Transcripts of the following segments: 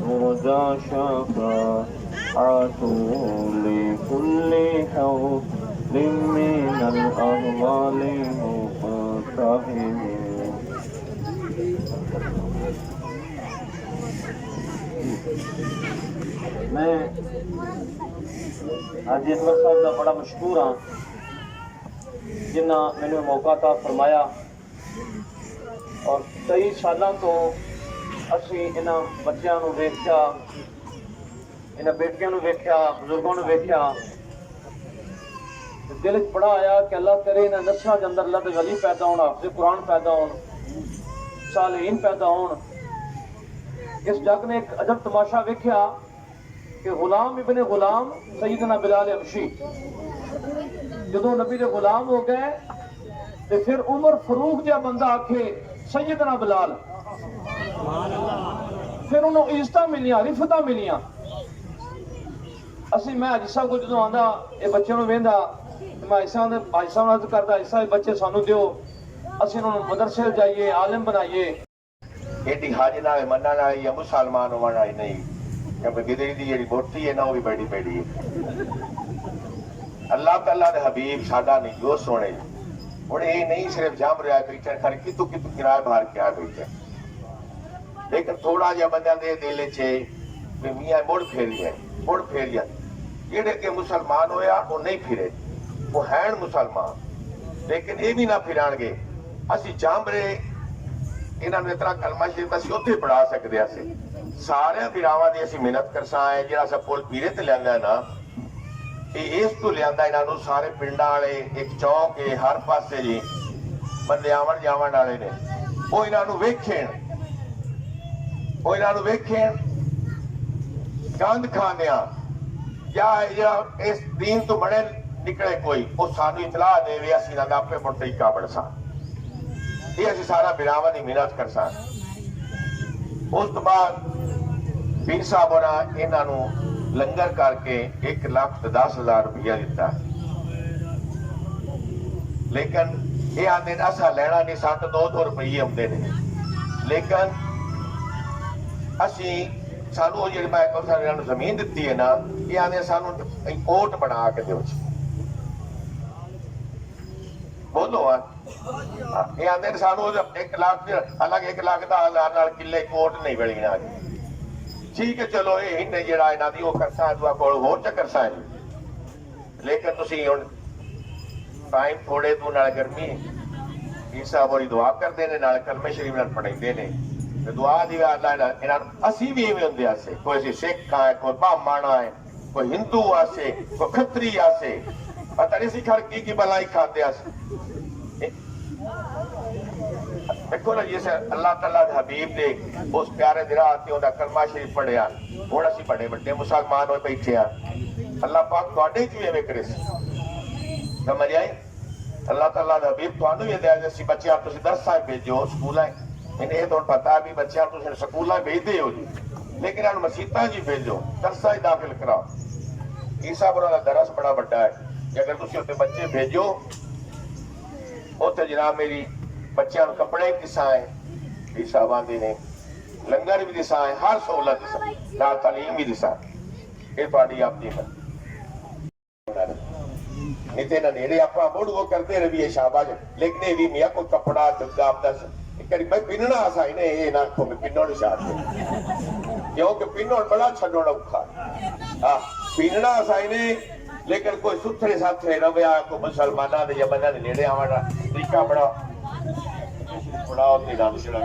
هدى شفاعة لكل حول من الأهوال مقتحم. میں حاجی اکبر صاحب کا بڑا مشکور ہاں جنہ میں نے موقع عطا فرمایا اور کئی سالاں تو اسی انہاں بچیاں نو ویکھیا انہاں بیٹیاں نو ویکھیا بزرگوں نو ویکھیا دل وچ بڑا آیا کہ اللہ کرے انہاں نسلاں دے اندر اللہ دے ولی پیدا ہون حافظ قرآن پیدا ہون صالحین پیدا ہون. اس جگ نے ایک عجب تماشا ویکھیا کہ غلام ابن غلام سیدنا بلال حبشی جدوں نبی دے غلام ہو گئے تو پھر عمر فاروق جا بندہ آکھے سیدنا بلال پھر انہوں عزتاں ملیاں رفتاں ملیاں. اسی میں حاجی صاحب کو جدوں آندا یہ بچے نوں ویندا میں حاجی صاحب عرض کردا حاجی صاحب بچے سانوں دیو اسی انہوں مدرسے جائیے عالم بنائیے. ایڈی حاجی نال منن والی یا مسلمان ہون والی نہیں کہ گدڑی دی جڑی بوٹی ہے نا وہ بھی بڑی بڑی ہے. اللہ تعالیٰ دے حبیب ساڈا نہیں جو سونے ہوں یہ نہیں صرف جم رہا بیٹھے کھڑے کتوں کتوں کرایہ بھار کے آ بیٹھے لیکن تھوڑا جہا بندہ دے دل چ میاں مڑ پھیری جہے کہ مسلمان ہویا وہ نہیں پھرے وہ ہیں مسلمان لیکن یہ بھی نہ پھران گے. اسی جم رہے انہوں نے اتنا کلمہ شریف اسی اتنے پڑھا سکتے ہیں سارے براواں دی اسی محنت کرساں ہے جہاں سا پل پیرے تے لیندا ہے نا اس تو لیندا انہوں سارے پنڈاں والے ایک چوک ہے ہر پاسے جی بندے آون جاون والے نے وہ انہوں ویکھیں گند کھاندیاں یا اس دین تو بڑے نکلے کوئی وہ سانو اطلاع دے وے اسی نہ آپے مڑ طریقہ بڑھساں یہ اسی سارا براواں دی محنت کرساں. اس تو بعد پیر صاحب ہونا انہوں لنگر کر کے 1,10,000 روپیہ دیتا ہے لیکن یہ آدھے ایسا لینا نہیں سات 2 روپیے آتے ہیں لیکن اسی سانو جی میں زمین دیتی ہے نا یہ آدھے سانو کوٹ بنا کے دو بولو یہ آدھے سانو 1 لاکھ الگ 1,10,000 کلے کوٹ نہیں بڑی نا ٹھیک ہے چلو یہ جڑا یہاں کی وہ کرسا دعا کو ہو کرسا ہے لیکن تسی ہوں ٹائم تھوڑے تو نال گرمی پیر صاحب ہوری دعا کرتے ہیں نال کلمے شریف نال پڑھائی نے دعا دی اللہ اسی بھی ایویں ہوندے آسے کوئی اسی سکھ ہے کوئی بہمانا ہے کوئی ہندو آسے کوئی کھتری آسے پتہ نہیں سی کھڑ کی بلائی کھاتے آسے. دیکھو نا جیسے اللہ تعالیٰ دے حبیب نے اس پیارے دراہ تے انہاں کلمہ شریف پڑھیا ہن اسی بڑے بڑے مسلمان ہوئے بیٹھے ہیں اللہ پاک تواڈے چ ایویں کرے سمجھ آئی. اللہ تعالیٰ دے حبیب تانوں وی دے اسی بچیاں تسی درساں بھیجو سکولاں انہیں یہ تو پتہ بھی بچیاں تسی سکولاں بھیجدے ہو جی لیکن انہاں مسجداں جی بھیجو درساں داخل کراؤ. عیسیٰ انہاں دا درس بڑا بڑا ہے کہ اگر تسی اوتے بچے بھیجو اوتے جناب میری بچیاں نوں کپڑے دسائیں عیسیٰ باندھے نے لنگر بھی دسائیں ہر سہولت دسائیں نال تعلیم بھی دسائیں یہ تہاڈی اپنی نہیں تے نہ نیڑے اپنا مڑ وہ کرتے رہیے شاباش لیکن یہ بھی میاں کوئی کپڑا دگا آپدا کری میں پننا آسائی نے یہ نہ کھو میں پنوں نشاط ہے کیونکہ پنوں بڑا چھڑوں اوکھا پننا آسائی نے لیکن کوئی ستھرے ساتھے رویا کوئی مسلمانہ دے یا بندہ دے نیڑے آوانا طریقہ بڑا بڑا ہوتی نام شڑا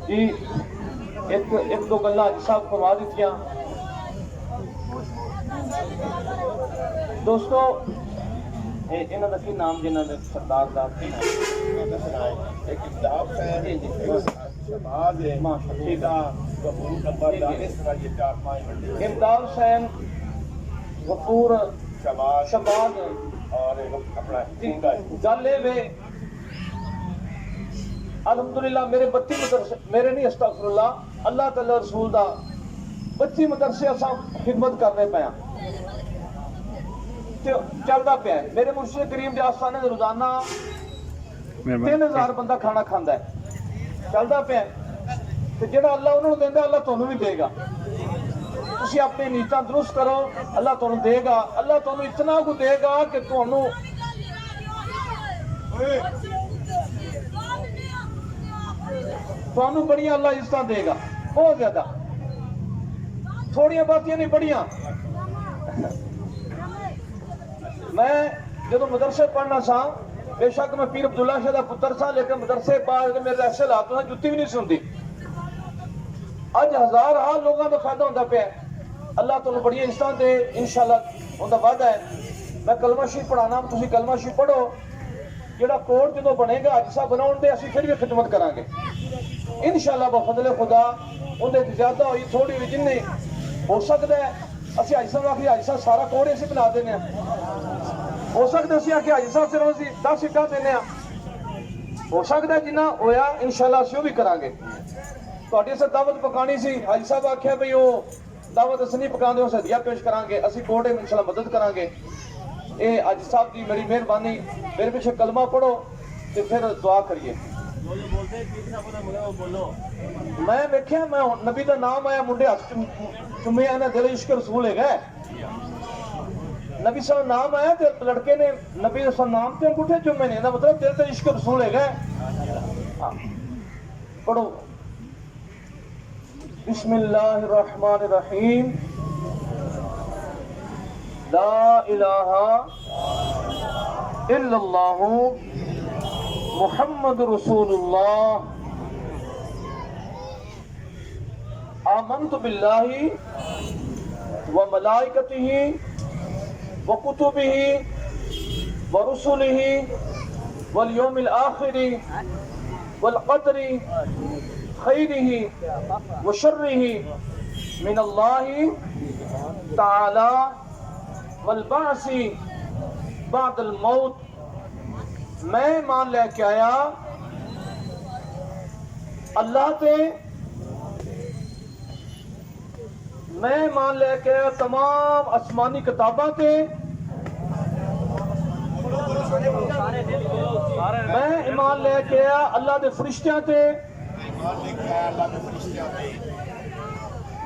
جی ایک دو گلہ حاجی صاحب فرما دیتیاں. دوستو انہاں دا کی نام جنہاں دے سردار دا کی نام ایک کتاب ہے شباز ہے ماشاءاللہ غفور نمبر دا اس طرح یہ 4-5 بندے امداد حسین غفور شباز اور اپنا گل وے الحمدللہ میرے 32 مدرسے میرے نہیں استغفر اللہ اللہ تعالی رسول دا 32 مدرسے اساں خدمت کرنے پیا چلتا پیا. میرے مرشد کریم دے آستانے روزانہ 3000 ਬੰਦਾ ਖਾਣਾ ਖਾਂਦਾ ਹੈ, ਚੱਲਦਾ ਪਿਆ। ਤੇ ਜਿਹੜਾ ਅੱਲਾ ਉਹਨਾਂ ਨੂੰ ਦਿੰਦਾ ਅੱਲਾ ਤੁਹਾਨੂੰ ਵੀ ਦੇਗਾ। ਤੁਸੀਂ ਆਪਣੀ ਨੀਤਾਂ ਦਰੁਸਤ ਕਰੋ, ਅੱਲਾ ਤੁਹਾਨੂੰ ਦੇਗਾ। ਅੱਲਾ ਤੁਹਾਨੂੰ ਇਤਨਾ ਕੁ ਦੇਗਾ ਕਿ ਤੁਹਾਨੂੰ ਬੜੀਆਂ ਅੱਲਾ ਇੱਜ਼ਤਾਂ ਦੇਗਾ, ਬਹੁਤ ਜ਼ਿਆਦਾ। ਥੋੜੀਆਂ ਬਾਤੀਆਂ ਨਹੀਂ, ਬੜੀਆਂ। میں جدو مدرسے پڑھنا سا، بے شک میں پیر عبداللہ شاہ دا پتر سا، لیکن مدرسے پاس میرے ایسے حالات میں جتی بھی نہیں سنتی۔ اج ہزار حال لوگوں کا فائدہ ہوتا پیا۔ اللہ تعالی بڑی عزتاں دے، انشاءاللہ ان کا وعدہ ہے۔ میں کلمہ شریف پڑھانا، تسی کلمہ شریف پڑھو۔ جڑا کوٹ جدو بنے گا حاجی صاحب بناؤن دے، اسی پھر بھی خدمت کریں گے انشاءاللہ بفضل خدا۔ اندر زیادہ ہوئی تھوڑی ہوئی جن ہو سکتا ہے اسی حاجی صاحب آخری حاجی صاحب سارا کوڑ اسی بنا دینے ہیں، ہو سکتا ہے اسی آخری حاجی صاحب سے روزی 10 اٹا دینے ہیں، ہو سکتا ہے جنہ ہویا انشاءاللہ اسی وہ بھی کریں گے۔ تھوڑی سے دعوت پکانی سی، حاجی صاحب آخیا بھئی وہ دعوت اسی نہیں پکاندے، اس ہدیہ پیش کریں گے، اسی کوڑے میں انشاءاللہ مدد کریں گے۔ اے حاجی صاحب دی میری مہربانی، میرے پیچھے کلمہ پڑھو تے پھر دعا کریے۔ میں ویکھیا میں نبی دا نام آیا، منڈے ہاتھ چومے آنے دل عشق رسول ہے گئے، نبی صلی اللہ نام آیا تے لڑکے نے نبی صلی اللہ نام تے انگوٹھے چومے نہیں، مطلب دل تے عشق رسول ہے گئے۔ پڑھو بسم اللہ الرحمن الرحیم، لا الہ الا اللہ محمد رسول اللہ، آمنت باللہ وملائکتہ وکتبہ ورسلہ والیوم الآخر والقدر خیرہ وشرہ من اللہ تعالی والبعث بعد الموت۔ میں مان لے کے آیا اللہ تے، میں مان لے کے آیا تمام آسمانی کتاباں تے، میں ایمان لے کے آیا اللہ دے فرشتیاں تے،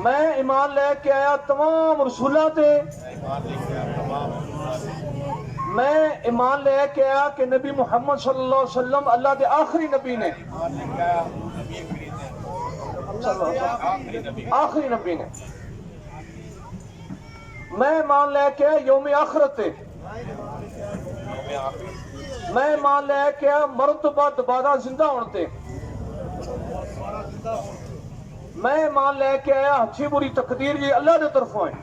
میں ایمان لے کے آیا تمام رسولاں تے، میں ایمان لے کے آیا کہ نبی محمد صلی اللہ علیہ وسلم اللہ دے آخری نبی نے، آخری نبی نے۔ میں ایمان لے کے آیا یوم آخرت تے، میں ایمان لے کے آیا مرن تو بعد دوبارہ زندہ ہونے تے، میں ایمان لے کے آیا اچھی بری تقدیر یہ اللہ دے طرفوں ہے۔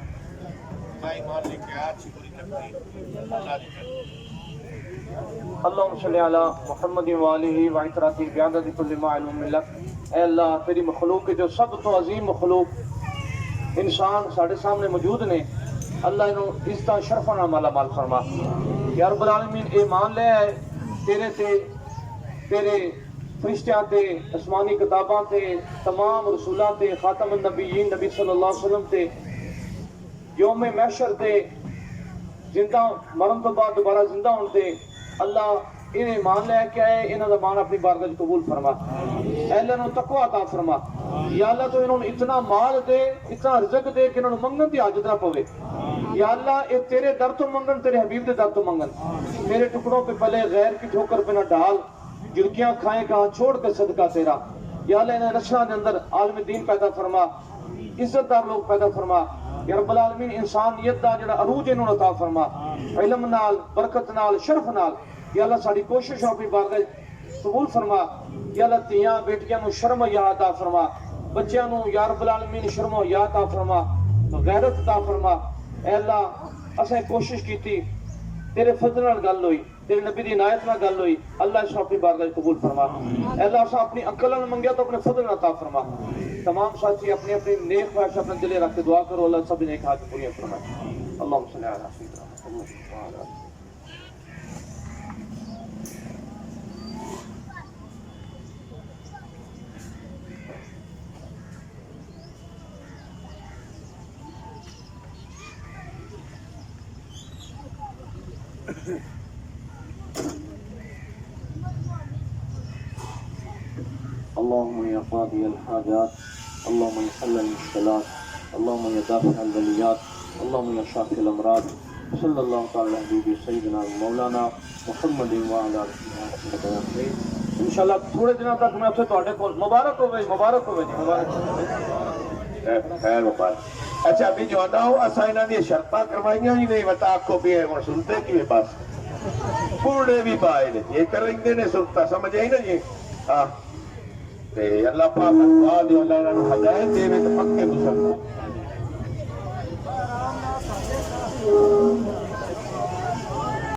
اللہم صلی علی محمد وآلہ وعطراتہ بعدد کل ما علم لک۔ اے اللہ تیری مخلوق کے جو سب تو عظیم مخلوق انسان ساڑھے سامنے موجود نے، اللہ انہوں عزتاں شرفاں نال مالا مال فرما۔ یا رب العالمین ایمان لے آئے تیرے تے، تیرے فرشتیاں تے، آسمانی کتاباں تے، تمام رسولاں تے، خاتم النبیین نبی صلی اللہ علیہ وسلم تے، یوم محشر تے، زندہ مرن تو بعد دوبارہ زندہ ہون تے، اللہ انہیں ایمان لے کے آئے، انہاں دا مان اپنی بارگاہ وچ قبول فرما۔ اے اللہ انہوں تقوی عطا فرما۔ یا اللہ تو انہوں اتنا مال دے، اتنا رزق دے کہ انہوں منگن دی حاجت نہ پوے۔ یا اللہ اے تیرے در تو منگن، تیرے حبیب دے در تو منگن، تیرے ٹکڑوں پہ پلے غیر کی ٹھوکر پہ نہ ڈال، جھڑکیاں کھائیں کہاں چھوڑ کے صدقہ تیرا۔ یا اللہ انہیں نسلوں دے اندر عالم دین پیدا فرما، عزت دار لوگ پیدا فرما۔ یا رب العالمین انسانیت دا جڑا عروج انہوں عطا فرما، علم نال، برکت نال، شرف نال۔ یا اللہ ساری کوشش اپنی بارگاہ قبول فرما۔ یا اللہ تیاں بیٹیاں نو شرم و حیا عطا فرما، بچیاں نو یا رب العالمین شرم و حیا عطا فرما، غیرت عطا فرما۔ اے اللہ اسیں کوشش کیتی، تیرے فضل نال گل ہوئی، تیرے نبی دی عنایت نال گل ہوئی، اللہ اس اپنی بارگاہ قبول فرما۔ اے اللہ اساں اپنی عقل نال منگیا تو اپنے فضل عطا فرما۔ تمام ساتھی اپنی اپنی نیک خواہش اپنے دلے رکھ کے دعا کرو، اللہ سب نیک حاجت پوری فرمائے۔ اللہم صلی علی سیدنا محمد وعلی آلہ۔ اللهم يا قاضي الحاجات، اللهم يا حل المشكلات، اللهم يا دافع البليات، اللهم يا شافي الامراض. صلی اللہ تعالی علیہ حبیبی سیدنا مولانا محمد وعلی آلہ وصحبہ اجمعین. انشاءاللہ تھوڑے دنوں تک میں آپ سے تواڈے کول مبارک ہوے جی، مبارک ہوے جی، مبارک خیر مبارک. اچھا ابھی جو آنا ہو اسا انہاں دی شرطاں کروائیاں ہی نہیں، بتا آکھو بھی ہے ہن سنتے کیویں بس پورے بھی پائے نے یہ کر رہے نے سنتا سمجھ آئی نا جی. ہاں تے اللہ پاک دعا دے اللہ انہاں نوں ہدایت دے تے پکے مسلمان